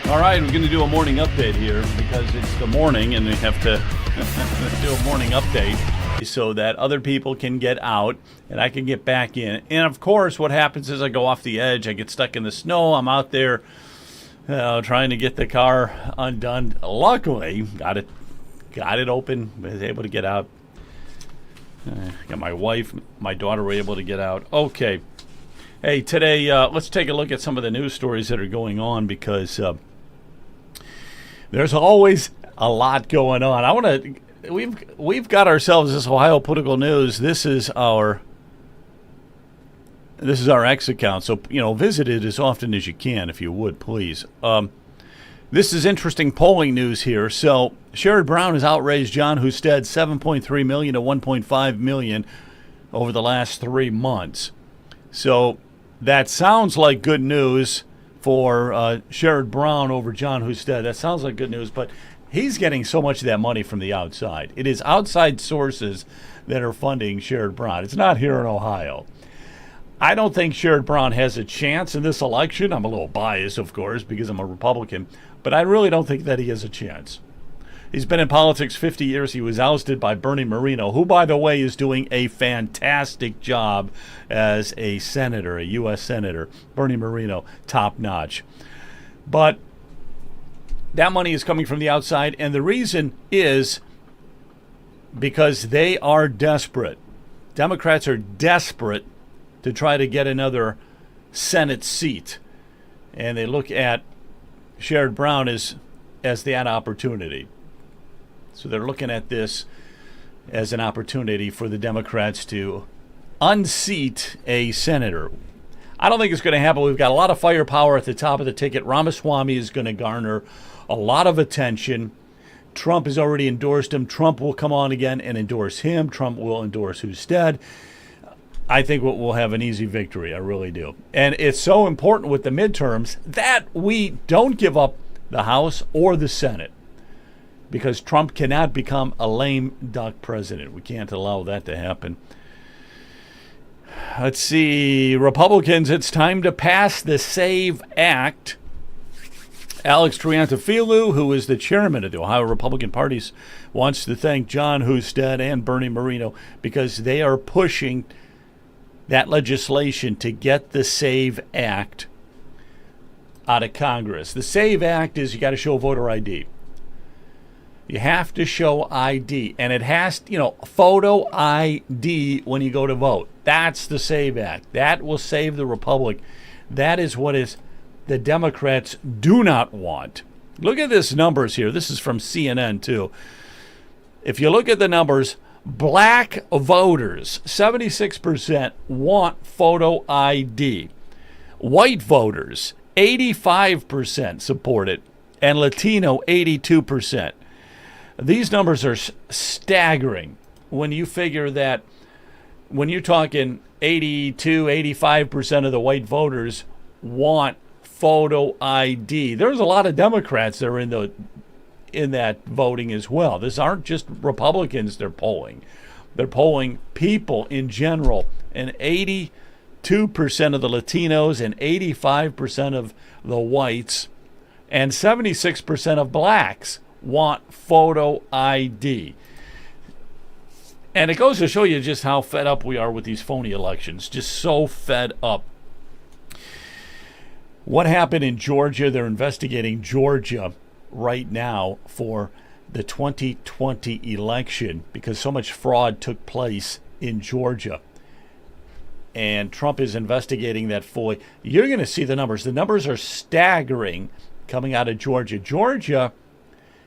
All right, we're going to do a morning update here because it's the morning and we have to do a morning update so that other people can get out and I can get back in. And of course, what happens is I go off the edge, I get stuck in the snow, I'm out there trying to get the car undone. Luckily, got it open, was able to get out. Got my wife, my daughter were able to get out. Okay. Hey, today, let's take a look at some of the news stories that are going on because there's always a lot going on. We've got ourselves this Ohio Political News. This is our X account, so visit it as often as you can, if you would, please. This is interesting polling news here. So Sherrod Brown has outraised John Husted $7.3 million to $1.5 million over the last 3 months. So that sounds like good news for Sherrod Brown over John Husted. That sounds like good news, but he's getting so much of that money from the outside. It is outside sources that are funding Sherrod Brown. It's not here in Ohio. I don't think Sherrod Brown has a chance in this election. I'm a little biased, of course, because I'm a Republican, but I really don't think that he has a chance. He's been in politics 50 years. He was ousted by Bernie Moreno, who, by the way, is doing a fantastic job as a senator, a U.S. senator. Bernie Moreno, top notch. But that money is coming from the outside, and the reason is because they are desperate. Democrats are desperate to try to get another Senate seat, and they look at Sherrod Brown as that opportunity. So they're looking at this as an opportunity for the Democrats to unseat a senator. I don't think it's going to happen. We've got a lot of firepower at the top of the ticket. Ramaswamy is going to garner a lot of attention. Trump has already endorsed him. Trump will come on again and endorse him. Trump will endorse Husted. I think we'll have an easy victory. I really do. And it's so important with the midterms that we don't give up the House or the Senate, because Trump cannot become a lame duck president. We can't allow that to happen. Let's see. Republicans, it's time to pass the SAVE Act. Alex Triantafilou, who is the chairman of the Ohio Republican Party, wants to thank John Husted and Bernie Moreno because they are pushing that legislation to get the SAVE Act out of Congress. The SAVE Act is you got to show voter ID. You have to show ID, and it has, photo ID when you go to vote. That's the SAVE Act. That will save the republic. That is what the Democrats do not want. Look at this numbers here. This is from CNN, too. If you look at the numbers, black voters, 76% want photo ID. White voters, 85% support it, and Latino, 82%. These numbers are staggering when you figure that when you're talking 82, 85% of the white voters want photo ID. There's a lot of Democrats that are in that voting as well. These aren't just Republicans they're polling. They're polling people in general, and 82% of the Latinos and 85% of the whites and 76% of blacks want photo ID. And it goes to show you just how fed up we are with these phony elections. Just so fed up. What happened in Georgia? They're investigating Georgia right now for the 2020 election because so much fraud took place in Georgia. And Trump is investigating that fully. You're going to see the numbers. The numbers are staggering coming out of Georgia. Georgia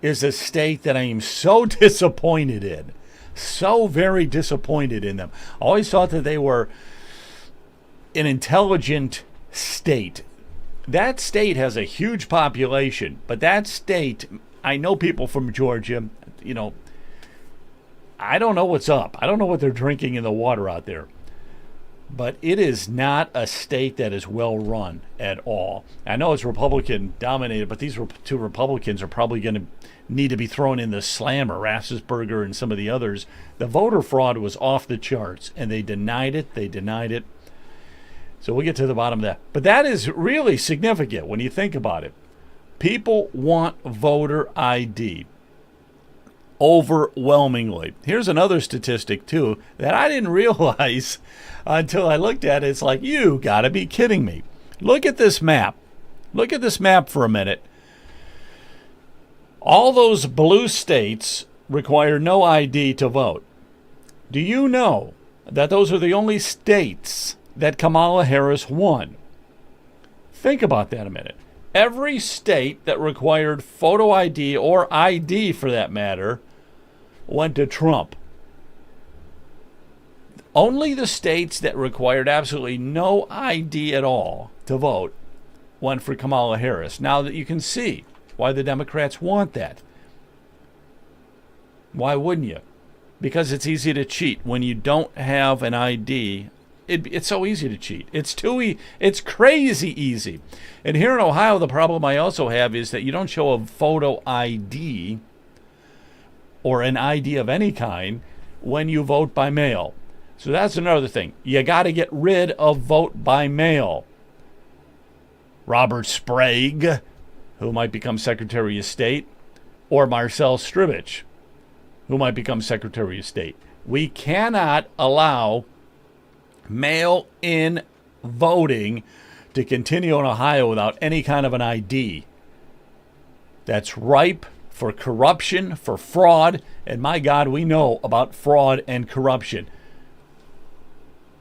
is a state that I am so disappointed in. So very disappointed in them. I always thought that they were an intelligent state. That state has a huge population, but that state, I know people from Georgia, I don't know what's up. I don't know what they're drinking in the water out there. But it is not a state that is well run at all. I know it's Republican dominated, but these two Republicans are probably going to need to be thrown in the slammer, Rasselsberger and some of the others. The voter fraud was off the charts, and they denied it. So we'll get to the bottom of that. But that is really significant when you think about it. People want voter ID overwhelmingly. Here's another statistic, too, that I didn't realize until I looked at it. It's like, you got to be kidding me. Look at this map. Look at this map for a minute. All those blue states require no ID to vote. Do you know that those are the only states that Kamala Harris won? Think about that a minute. Every state that required photo ID, or ID for that matter, went to Trump. Only the states that required absolutely no ID at all to vote went for Kamala Harris. Now that you can see why the Democrats want that. Why wouldn't you? Because it's easy to cheat when you don't have an ID. It's so easy to cheat. It's crazy easy. And here in Ohio, the problem I also have is that you don't show a photo ID or an ID of any kind when you vote by mail. So that's another thing. You got to get rid of vote by mail. Robert Sprague, who might become Secretary of State, or Marcel Stribich, who might become Secretary of State. We cannot allow mail-in voting to continue in Ohio without any kind of an ID. That's ripe for corruption, for fraud, and my God, we know about fraud and corruption.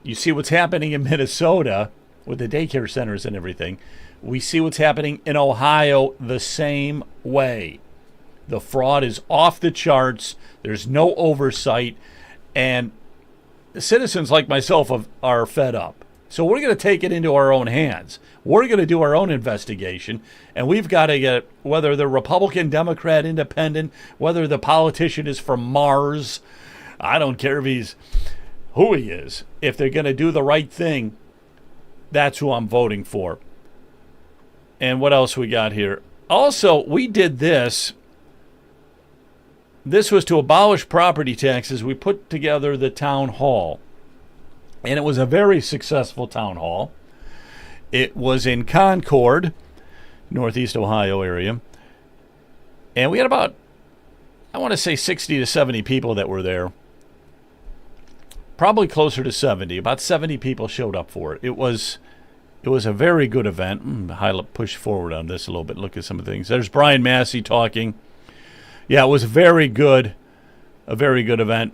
You see what's happening in Minnesota with the daycare centers and everything. We see what's happening in Ohio the same way. The fraud is off the charts. There's no oversight. And citizens like myself are fed up. So we're going to take it into our own hands. We're going to do our own investigation. And we've got to get, whether they're Republican, Democrat, Independent, whether the politician is from Mars, I don't care if he's who he is. If they're going to do the right thing, that's who I'm voting for. And what else we got here? Also, we did this. This was to abolish property taxes. We put together the town hall. And it was a very successful town hall. It was in Concord, Northeast Ohio area. And we had about, I want to say 60 to 70 people that were there. Probably closer to 70. About 70 people showed up for it. It was a very good event. Push forward on this a little bit. Look at some of the things. There's Brian Massey talking. Yeah, it was a very good event.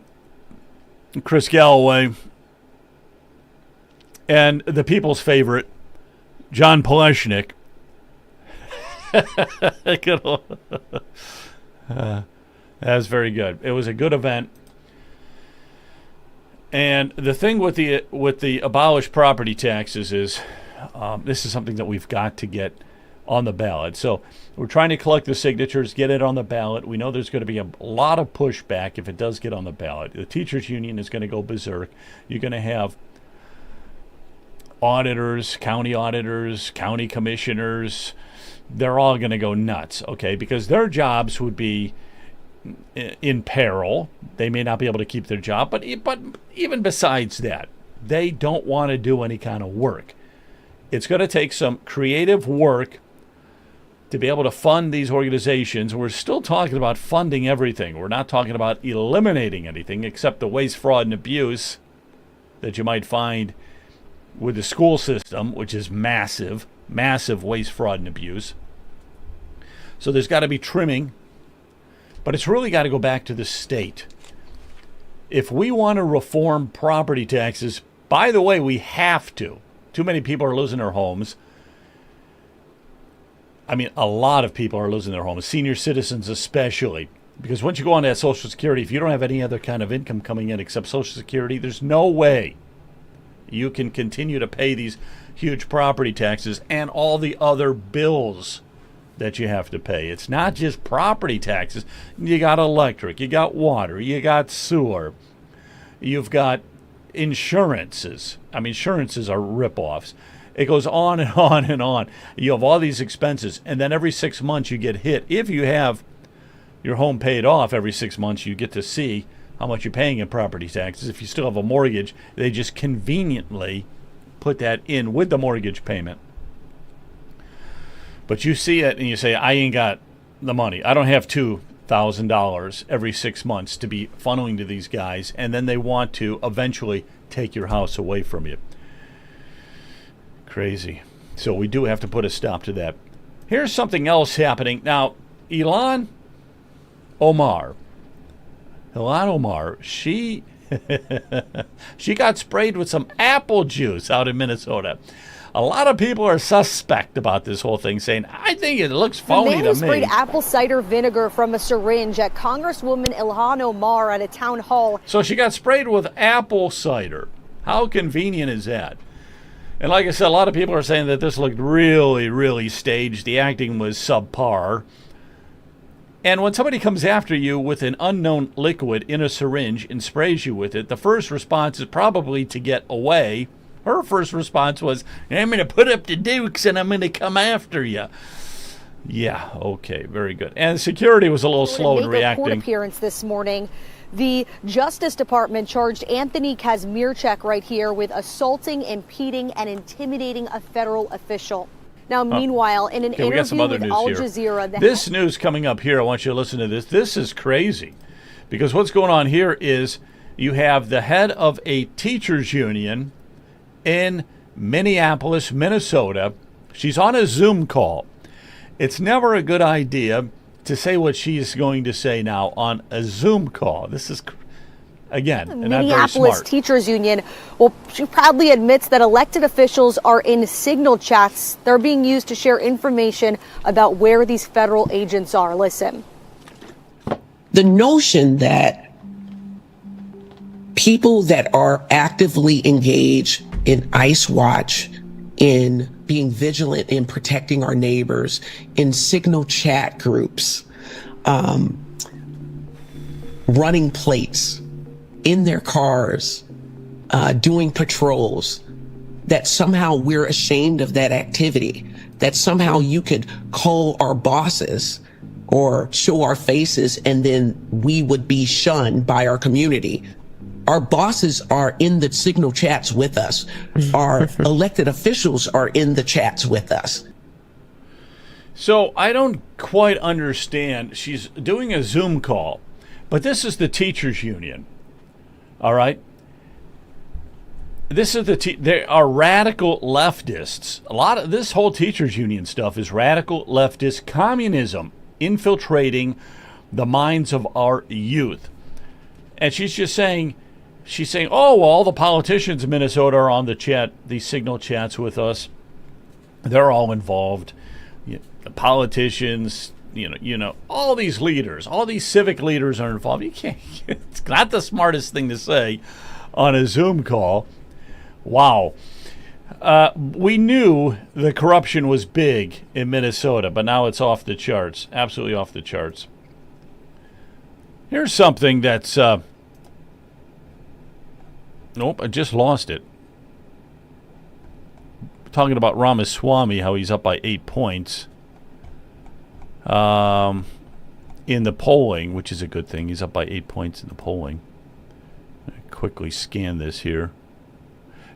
Chris Galloway. And the people's favorite, John Poleshnik. That was very good. It was a good event. And the thing with the abolished property taxes is this is something that we've got to get on the ballot. So we're trying to collect the signatures, get it on the ballot. We know there's going to be a lot of pushback if it does get on the ballot. The teachers union is going to go berserk. You're going to have auditors, county commissioners. They're all going to go nuts, okay? Because their jobs would be in peril. They may not be able to keep their job, but even besides that, they don't want to do any kind of work. It's going to take some creative work to be able to fund these organizations. We're still talking about funding everything. We're not talking about eliminating anything except the waste, fraud, and abuse that you might find with the school system, which is massive waste, fraud, and abuse. So there's got to be trimming, but it's really got to go back to the state. If we want to reform property taxes, by the way, we have to. Too many people are losing their homes. I mean, a lot of people are losing their homes, senior citizens especially. Because once you go on that Social Security, if you don't have any other kind of income coming in except Social Security, there's no way you can continue to pay these huge property taxes and all the other bills that you have to pay. It's not just property taxes. You got electric, you got water, you got sewer, you've got insurances. I mean, insurances are rip-offs. It goes on and on and on. You have all these expenses, and then every 6 months you get hit. If you have your home paid off every 6 months, you get to see how much you're paying in property taxes. If you still have a mortgage, they just conveniently put that in with the mortgage payment. But you see it and you say, I ain't got the money. I don't have $2,000 every 6 months to be funneling to these guys, and then they want to eventually take your house away from you. Crazy. So we do have to put a stop to that. Here's something else happening. Now, Ilhan Omar, she she got sprayed with some apple juice out in Minnesota. A lot of people are suspect about this whole thing, saying, I think it looks phony to me. The man who sprayed apple cider vinegar from a syringe at Congresswoman Ilhan Omar at a town hall. So she got sprayed with apple cider. How convenient is that? And like I said, a lot of people are saying that this looked really, really staged. The acting was subpar. And when somebody comes after you with an unknown liquid in a syringe and sprays you with it, the first response is probably to get away. Her first response was, I'm going to put up the dukes and I'm going to come after you. Yeah, okay, very good. And security was a little slow in reacting. Court appearance this morning. The Justice Department charged Anthony Kazmierczak right here with assaulting, impeding, and intimidating a federal official. Now, meanwhile, in an interview with Al Jazeera... This news coming up here, I want you to listen to this. This is crazy. Because what's going on here is you have the head of a teachers union in Minneapolis, Minnesota. She's on a Zoom call. It's never a good idea to say what she's going to say now on a Zoom call. This is, again, not very Minneapolis smart. Teachers Union, well, she proudly admits that elected officials are in signal chats. They're being used to share information about where these federal agents are. Listen. The notion that people that are actively engaged in ICE Watch, in being vigilant in protecting our neighbors, in signal chat groups, running plates in their cars, doing patrols, that somehow we're ashamed of that activity, that somehow you could call our bosses or show our faces and then we would be shunned by our community. Our bosses are in the signal chats with us. Our elected officials are in the chats with us. So I don't quite understand. She's doing a Zoom call, but this is the teachers union. All right. This is they are radical leftists. A lot of this whole teachers union stuff is radical leftist communism infiltrating the minds of our youth. And she's saying, oh, well, all the politicians in Minnesota are on the chat, these signal chats with us. They're all involved. The politicians, all these leaders, all these civic leaders are involved. You can't. It's not the smartest thing to say on a Zoom call. Wow. We knew the corruption was big in Minnesota, but now it's off the charts. Absolutely off the charts. Here's something that's... Nope, I just lost it. Talking about Ramaswamy, how he's up by 8 points in the polling, which is a good thing. He's up by 8 points in the polling. I quickly scan this here.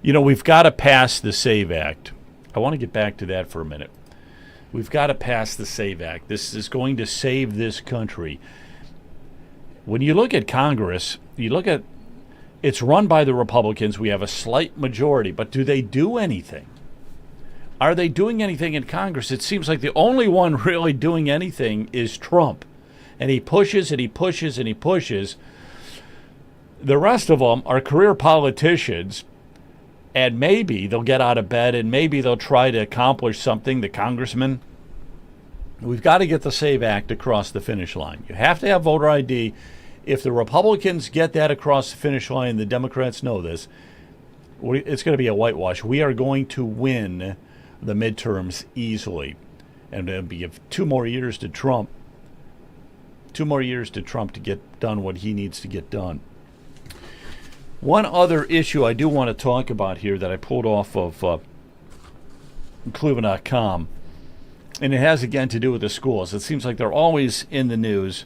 We've got to pass the SAVE Act. I want to get back to that for a minute. We've got to pass the SAVE Act. This is going to save this country. When you look at Congress, it's run by the Republicans. We have a slight majority, but do they do anything? Are they doing anything in Congress? It seems like the only one really doing anything is Trump. And he pushes and he pushes and he pushes. The rest of them are career politicians, and maybe they'll get out of bed and maybe they'll try to accomplish something, the congressman. We've got to get the SAVE Act across the finish line. You have to have voter ID. If the Republicans get that across the finish line, the Democrats know this, it's going to be a whitewash. We are going to win the midterms easily. And it'll be 2 more years to Trump. 2 more years to Trump to get done what he needs to get done. One other issue I do want to talk about here that I pulled off of Cleveland.com, and it has, again, to do with the schools. It seems like they're always in the news.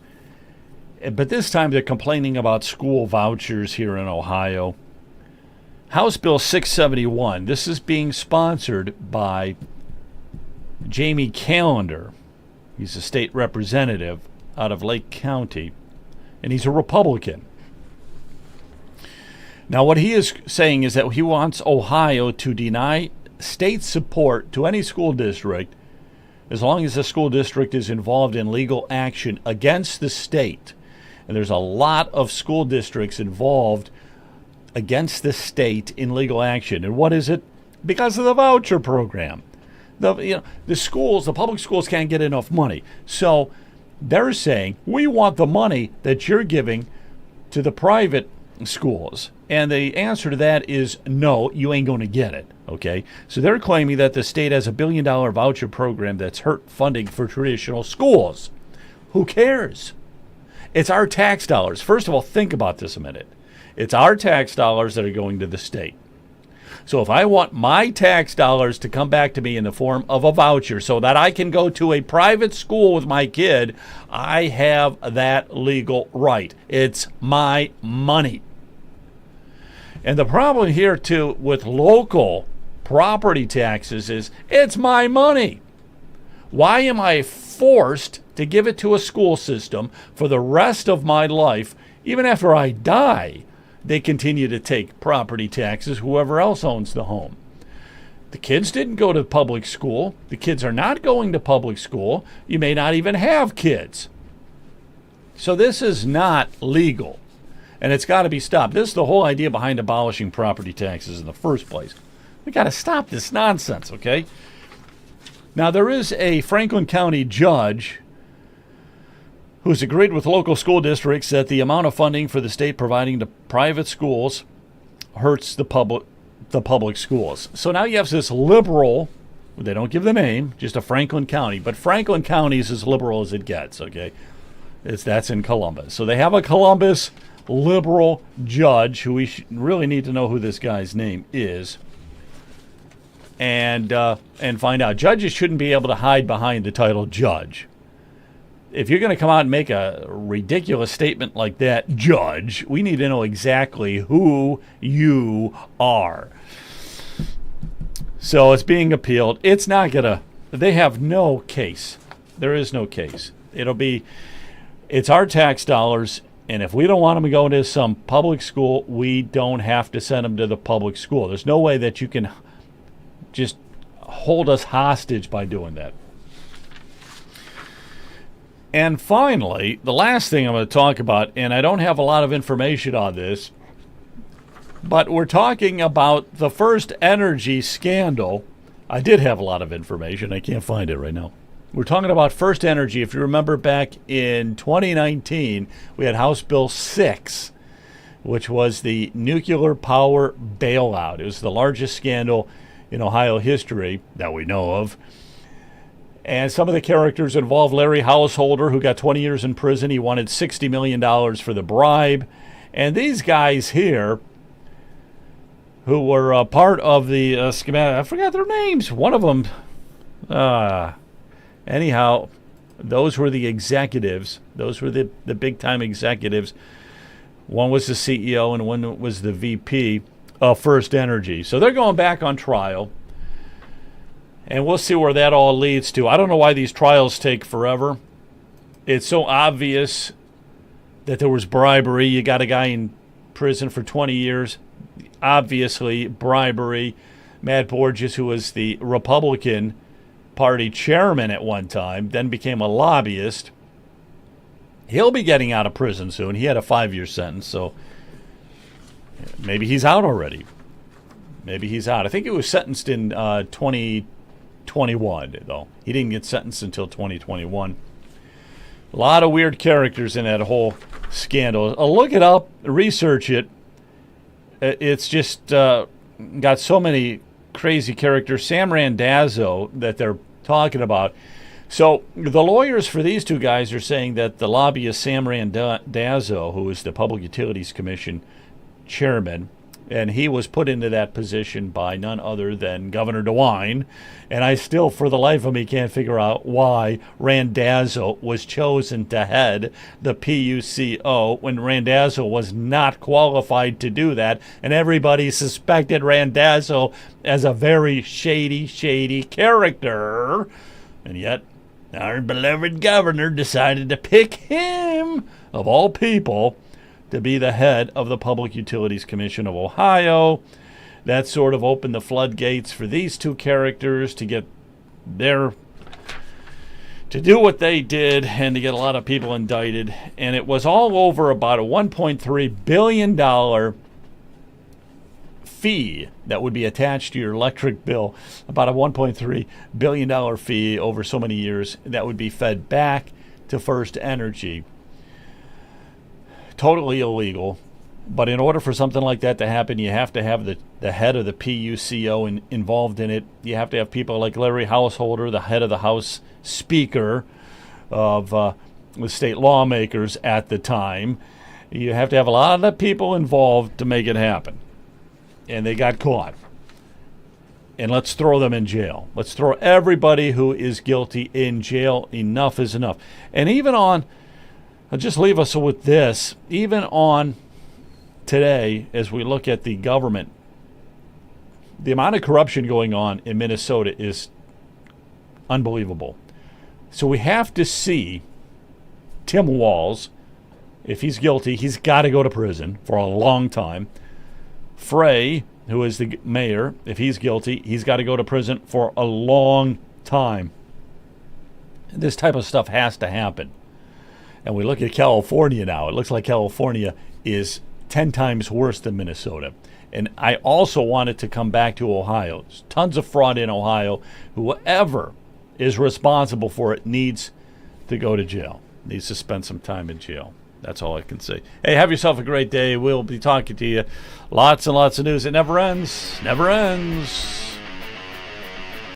But this time they're complaining about school vouchers here in Ohio. House Bill 671. This is being sponsored by Jamie Callender. He's a state representative out of Lake County, and he's a Republican. Now, what he is saying is that he wants Ohio to deny state support to any school district as long as the school district is involved in legal action against the state. And there's a lot of school districts involved against the state in legal action. And what is it? Because of the voucher program. The schools, the public schools can't get enough money. So they're saying, we want the money that you're giving to the private schools. And the answer to that is no, you ain't going to get it. Okay? So they're claiming that the state has $1 billion voucher program that's hurt funding for traditional schools. Who cares? It's our tax dollars. First of all, think about this a minute. It's our tax dollars that are going to the state. So if I want my tax dollars to come back to me in the form of a voucher so that I can go to a private school with my kid, I have that legal right. It's my money. And the problem here, too, with local property taxes is it's my money. Why am I forced to give it to a school system for the rest of my life? Even after I die, they continue to take property taxes, whoever else owns the home. The kids didn't go to public school. The kids are not going to public school. You may not even have kids. So this is not legal. And it's got to be stopped. This is the whole idea behind abolishing property taxes in the first place. We got to stop this nonsense, okay? Now, there is a Franklin County judge who's agreed with local school districts that the amount of funding for the state providing to private schools hurts the public schools. So now you have this liberal, they don't give the name, just a Franklin County, but Franklin County is as liberal as it gets, okay? That's in Columbus. So they have a Columbus liberal judge who we really need to know who this guy's name is and find out. Judges shouldn't be able to hide behind the title judge. If you're going to come out and make a ridiculous statement like that, judge, we need to know exactly who you are. So it's being appealed. It's not going to, they have no case. There is no case. It's our tax dollars. And if we don't want them to go to some public school, we don't have to send them to the public school. There's no way that you can just hold us hostage by doing that. And finally, the last thing I'm going to talk about, and I don't have a lot of information on this, but we're talking about the FirstEnergy scandal. I did have a lot of information. I can't find it right now. We're talking about FirstEnergy. If you remember back in 2019, we had House Bill 6, which was the nuclear power bailout. It was the largest scandal in Ohio history that we know of. And some of the characters involved Larry Householder, who got 20 years in prison. He wanted $60 million for the bribe. And these guys here, who were part of the schematic, I forgot their names. One of them, anyhow, those were the executives. Those were the big-time executives. One was the CEO and one was the VP of FirstEnergy. So they're going back on trial. And we'll see where that all leads to. I don't know why these trials take forever. It's so obvious that there was bribery. You got a guy in prison for 20 years. Obviously, bribery. Matt Borges, who was the Republican Party chairman at one time, then became a lobbyist. He'll be getting out of prison soon. He had a 5-year sentence, so maybe he's out already. Maybe he's out. I think he was sentenced in 2021, though. He didn't get sentenced until 2021. A lot of weird characters in that whole scandal. Look it up, research it. It's just got so many crazy characters. Sam Randazzo that they're talking about. So the lawyers for these two guys are saying that the lobbyist Sam Randazzo, who is the Public Utilities Commission chairman, and he was put into that position by none other than Governor DeWine. And I still, for the life of me, can't figure out why Randazzo was chosen to head the PUCO when Randazzo was not qualified to do that. And everybody suspected Randazzo as a very shady character. And yet, our beloved governor decided to pick him, of all people, to be the head of the Public Utilities Commission of Ohio. That sort of opened the floodgates for these two characters to get to do what they did and to get a lot of people indicted. And it was all over about a $1.3 billion fee that would be attached to your electric bill, about a $1.3 billion fee over so many years that would be fed back to First Energy. Totally illegal. But in order for something like that to happen, you have to have the head of the PUCO involved in it. You have to have people like Larry Householder, the head of the House Speaker of the state lawmakers at the time. You have to have a lot of people involved to make it happen. And they got caught. And let's throw them in jail. Let's throw everybody who is guilty in jail. Enough is enough. And even on, I'll just leave us with this, even on today, as we look at the government, the amount of corruption going on in Minnesota is unbelievable. So we have to see Tim Walz, if he's guilty, he's got to go to prison for a long time. Frey, who is the mayor, if he's guilty, he's got to go to prison for a long time. This type of stuff has to happen. And we look at California now. It looks like California is 10 times worse than Minnesota. And I also wanted to come back to Ohio. There's tons of fraud in Ohio. Whoever is responsible for it needs to go to jail, needs to spend some time in jail. That's all I can say. Hey, have yourself a great day. We'll be talking to you. Lots and lots of news. It never ends. Never ends.